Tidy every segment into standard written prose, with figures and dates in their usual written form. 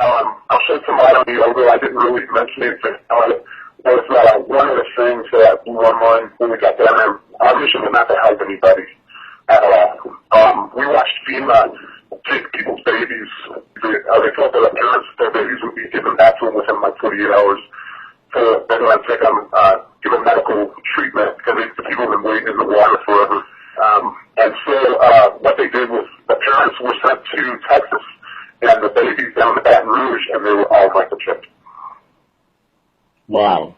I'll shed some light on you, although I didn't really mention anything on it. Was one of the things that blew my mind when we got down there. Our mission was not to help anybody at all. We watched FEMA take people's babies. They told their parents their babies would be given back to them within like 48 hours. So they're going to take them, give them medical treatment because the people have been waiting in the water forever. And so what they did was the parents were sent to Texas and the babies down to Baton Rouge, and they were all microchipped. Wow.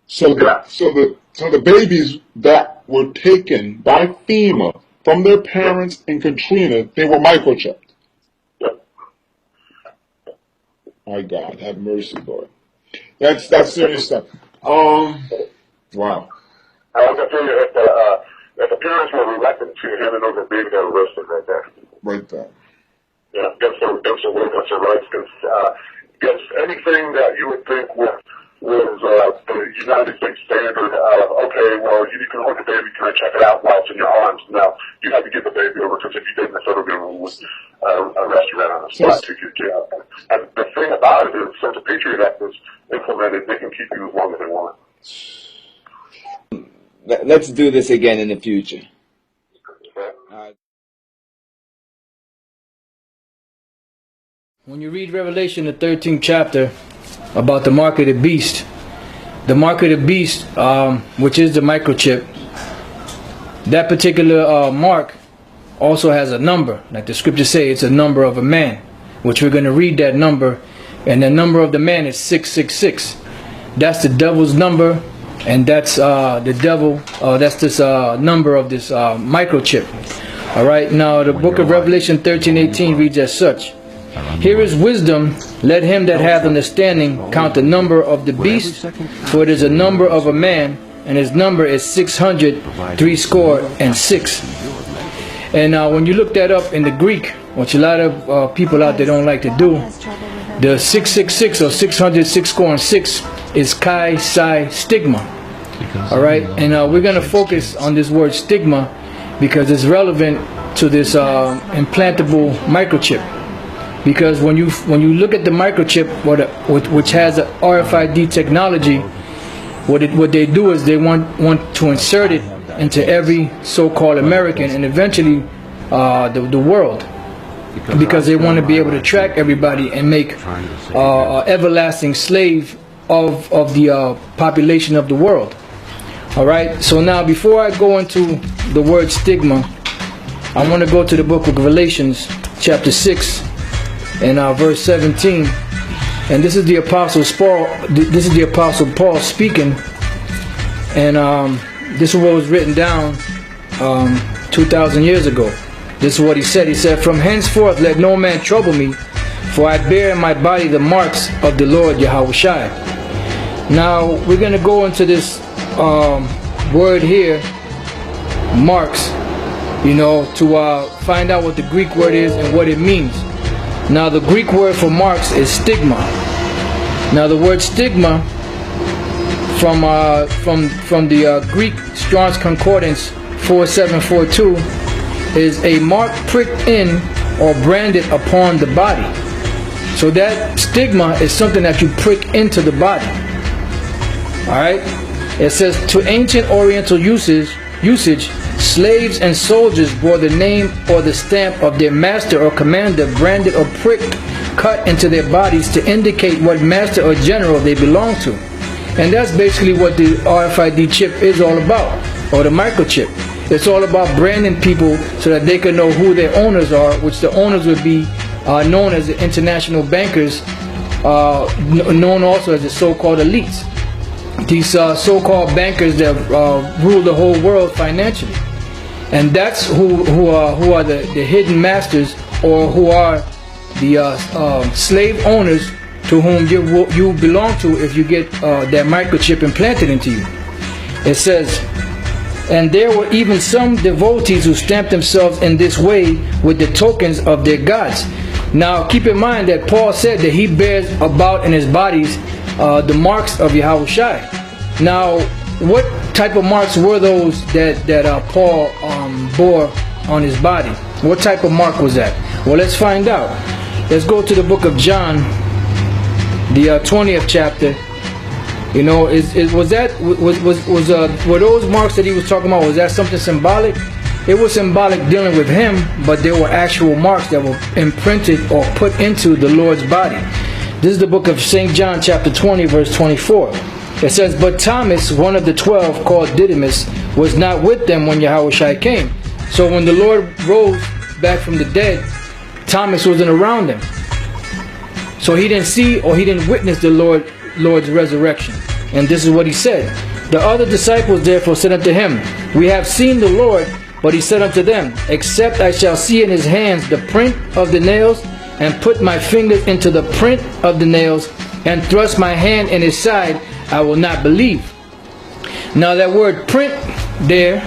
So the babies that were taken by FEMA from their parents in Katrina, they were microchipped. Yep. My God, have mercy, Lord. That's serious stuff. Wow. I was going to tell you that the parents were reluctant to hand it over the baby that was roasted right there. Right there. Yeah, against their rights, against anything that you would think was the United States standard of, okay, well, you can hold the baby, can I check it out while it's in your arms? No, you have to give the baby over, because if you didn't, the federal government would arrest you right on the spot to get you out. And the thing about it is, since the Patriot Act was implemented, they can keep you as long as they want. Let's do this again in the future. When you read Revelation, the 13th chapter, about the mark of the beast, which is the microchip, that particular mark also has a number. Like the scriptures say, it's a number of a man, which we're going to read that number, and the number of the man is 666. That's the devil's number, and that's the devil. That's this number of this microchip. All right. Now the book of Revelation 13:18 reads as such: Here is wisdom. Let him that hath understanding count the number of the beast, for it is a number of a man, and his number is 666. And when you look that up in the Greek, which a lot of people out there don't like to do, the 666 or 666 is chi psi stigma. All right, and we're going to focus on this word stigma because it's relevant to this implantable microchip. Because when you look at the microchip, which has a RFID technology, what they do is they want to insert it into every so-called American and eventually the world, because they want to be able to track everybody and make an everlasting slave of the population of the world. All right. So now, before I go into the word stigma, I want to go to the book of Galatians, chapter 6. And verse 17, and this is the Apostle Paul. This is the Apostle Paul speaking, and this is what was written down 2,000 years ago. This is what he said. He said, "From henceforth let no man trouble me, for I bear in my body the marks of the Lord Yahushua." Now we're going to go into this word here, marks, to find out what the Greek word is and what it means. Now the Greek word for marks is stigma. Now the word stigma from the Greek Strong's Concordance 4742 is a mark pricked in or branded upon the body. So that stigma is something that you prick into the body. Alright? It says, to ancient Oriental usage, slaves and soldiers bore the name or the stamp of their master or commander branded or pricked, cut into their bodies to indicate what master or general they belong to. And that's basically what the RFID chip is all about, or the microchip. It's all about branding people so that they can know who their owners are, which the owners would be known as the international bankers, known also as the so-called elites. These so-called bankers that rule the whole world financially. And that's who are the hidden masters, or who are the slave owners to whom you belong to if you get that microchip implanted into you. It says, and there were even some devotees who stamped themselves in this way with the tokens of their gods. Now keep in mind that Paul said that he bears about in his bodies the marks of Yahushua. Now, what type of marks were those that Paul bore on his body? What type of mark was that? Well, let's find out. Let's go to the book of John, the 20th chapter. You know, were those marks that he was talking about, was that something symbolic? It was symbolic dealing with him, but there were actual marks that were imprinted or put into the Lord's body. This is the book of St. John chapter 20 verse 24. It says, "But Thomas, one of the 12, called Didymus, was not with them when Yahushua came." So when the Lord rose back from the dead, Thomas wasn't around him. So he didn't see or he didn't witness the Lord's resurrection. And this is what he said. "The other disciples therefore said unto him, We have seen the Lord. But he said unto them, Except I shall see in his hands the print of the nails, and put my fingers into the print of the nails, and thrust my hand in his side, I will not believe." Now that word print there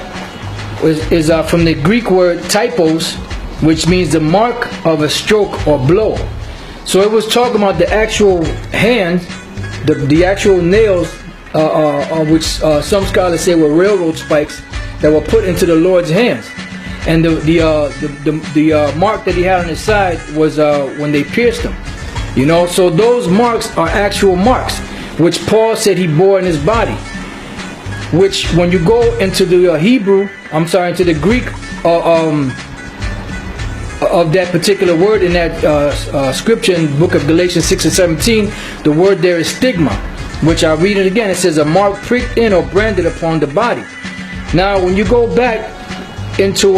is from the Greek word typos, which means the mark of a stroke or blow. So it was talking about the actual hand, the actual nails, which some scholars say were railroad spikes that were put into the Lord's hands. And the mark that he had on his side was when they pierced him. You know, so those marks are actual marks, which Paul said he bore in his body. Which, when you go into the into the Greek of that particular word in that scripture in the book of Galatians 6 and 17, the word there is stigma, which I'll read it again. It says, "A mark pricked in or branded upon the body." Now, when you go back into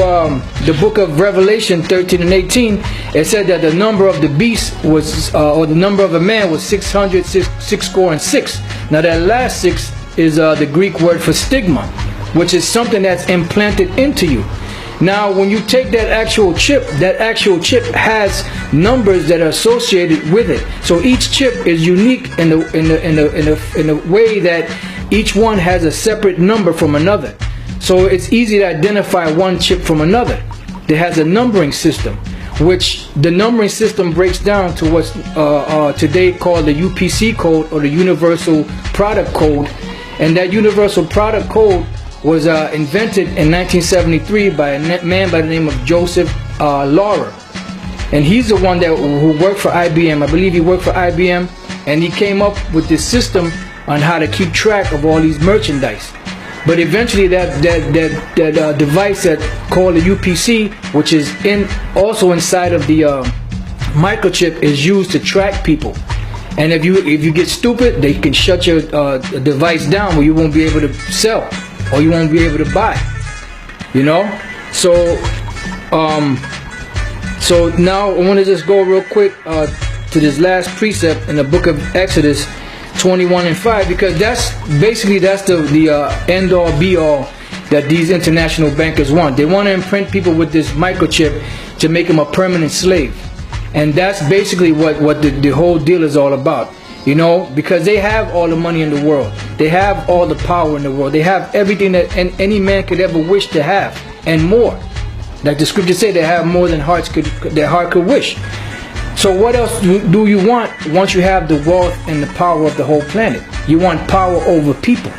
the book of Revelation 13 and 18, it said that the number of the beast was, or the number of a man was 666. Now, that last 6 is the Greek word for stigma, which is something that's implanted into you. Now, when you take that actual chip has numbers that are associated with it. So each chip is unique in a way that each one has a separate number from another. So it's easy to identify one chip from another. It has a numbering system, which the numbering system breaks down to what's today called the UPC code, or the Universal Product Code. And that Universal Product Code was invented in 1973 by a man by the name of Joseph Laurer. And he's the one who worked for IBM. I believe he worked for IBM, and he came up with this system on how to keep track of all these merchandise. But eventually that device that called the UPC, which is also inside of the microchip, is used to track people. And if you get stupid, they can shut your device down, where you won't be able to sell, or you won't be able to buy. You know? So now I want to just go real quick to this last precept in the book of Exodus 21 and 5, because that's the end all be all that these international bankers want. They want to imprint people with this microchip to make them a permanent slave. And that's basically what the whole deal is all about. You know, because they have all the money in the world. They have all the power in the world. They have everything that any man could ever wish to have, and more. Like the scriptures say, they have more than their heart could wish. So what else do you want once you have the wealth and the power of the whole planet? You want power over people.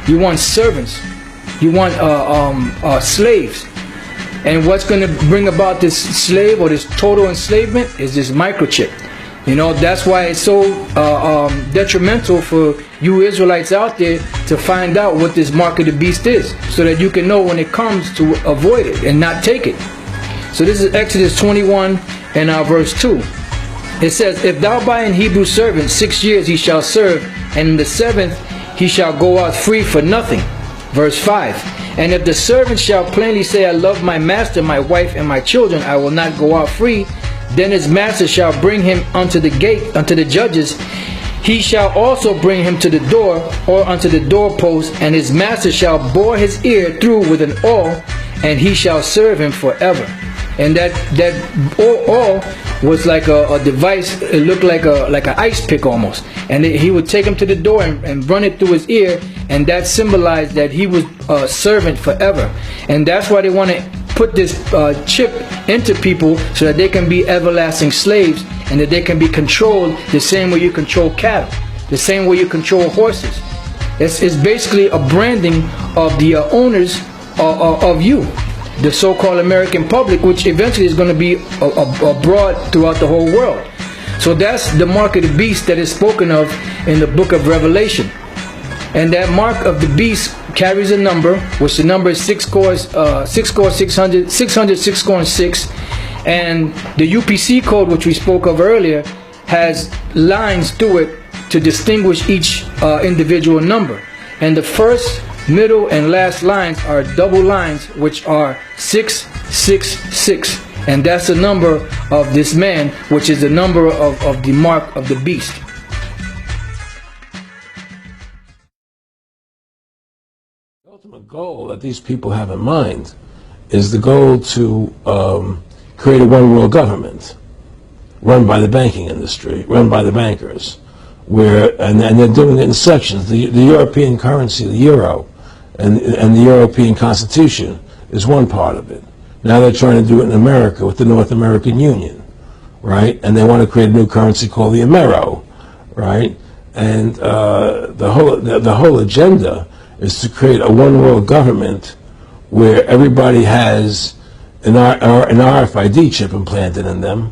You want servants. You want slaves. And what's going to bring about this slave or this total enslavement is this microchip. You know, that's why it's so detrimental for you Israelites out there to find out what this mark of the beast is, so that you can know when it comes to avoid it and not take it. So this is Exodus 21 and verse 2. It says, "If thou buy an Hebrew servant, 6 years he shall serve, and in the 7th he shall go out free for nothing." Verse 5. "And if the servant shall plainly say, I love my master, my wife, and my children, I will not go out free, then his master shall bring him unto the gate, unto the judges. He shall also bring him to the door, or unto the doorpost, and his master shall bore his ear through with an awl, and he shall serve him forever." And that awl was like a device. It looked like an ice pick almost. And he would take him to the door and run it through his ear, and that symbolized that he was a servant forever. And that's why they want to put this chip into people, so that they can be everlasting slaves, and that they can be controlled the same way you control cattle, the same way you control horses. It's basically a branding of the owners of you, the so-called American public, which eventually is going to be abroad throughout the whole world. So that's the mark of the beast that is spoken of in the book of Revelation. And that mark of the beast carries a number, which the number is 6 cores, 600, 6 core and 6. And the UPC code, which we spoke of earlier, has lines through it to distinguish each individual number. And the first, middle, and last lines are double lines, which are 666. And that's the number of this man, which is the number of the mark of the beast. The ultimate goal that these people have in mind is the goal to create a one-world government run by the banking industry, run by the bankers, and they're doing it in sections. The European currency, the euro, and the European Constitution is one part of it. Now they're trying to do it in America with the North American Union, right? And they want to create a new currency called the Amero, right? And the whole agenda is to create a one-world government where everybody has an RFID chip implanted in them.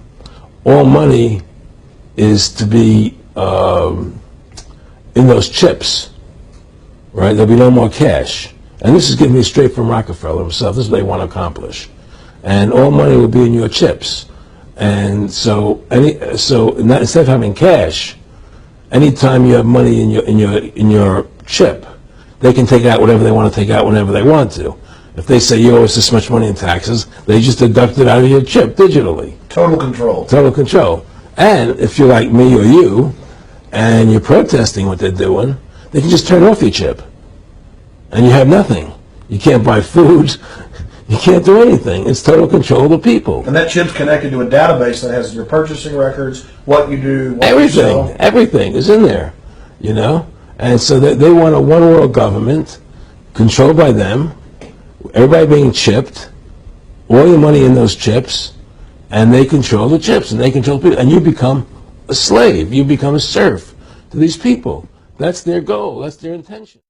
All money is to be in those chips, right? There'll be no more cash. And this is giving me straight from Rockefeller himself. This is what they want to accomplish. And all money will be in your chips. And so instead of having cash, anytime you have money in your chip, they can take out whatever they want to take out whenever they want to. If they say you owe us this much money in taxes, they just deduct it out of your chip digitally. Total control. Total control. And if you're like me or you, and you're protesting what they're doing, they can just turn off your chip. And you have nothing. You can't buy food. You can't do anything. It's total control of the people. And that chip's connected to a database that has your purchasing records, what you do, what Everything. you sell. Everything is in there, you know? And so they want a one-world government controlled by them, everybody being chipped, all your money in those chips, and they control the chips, and they control people. And you become a slave. You become a serf to these people. That's their goal. That's their intention.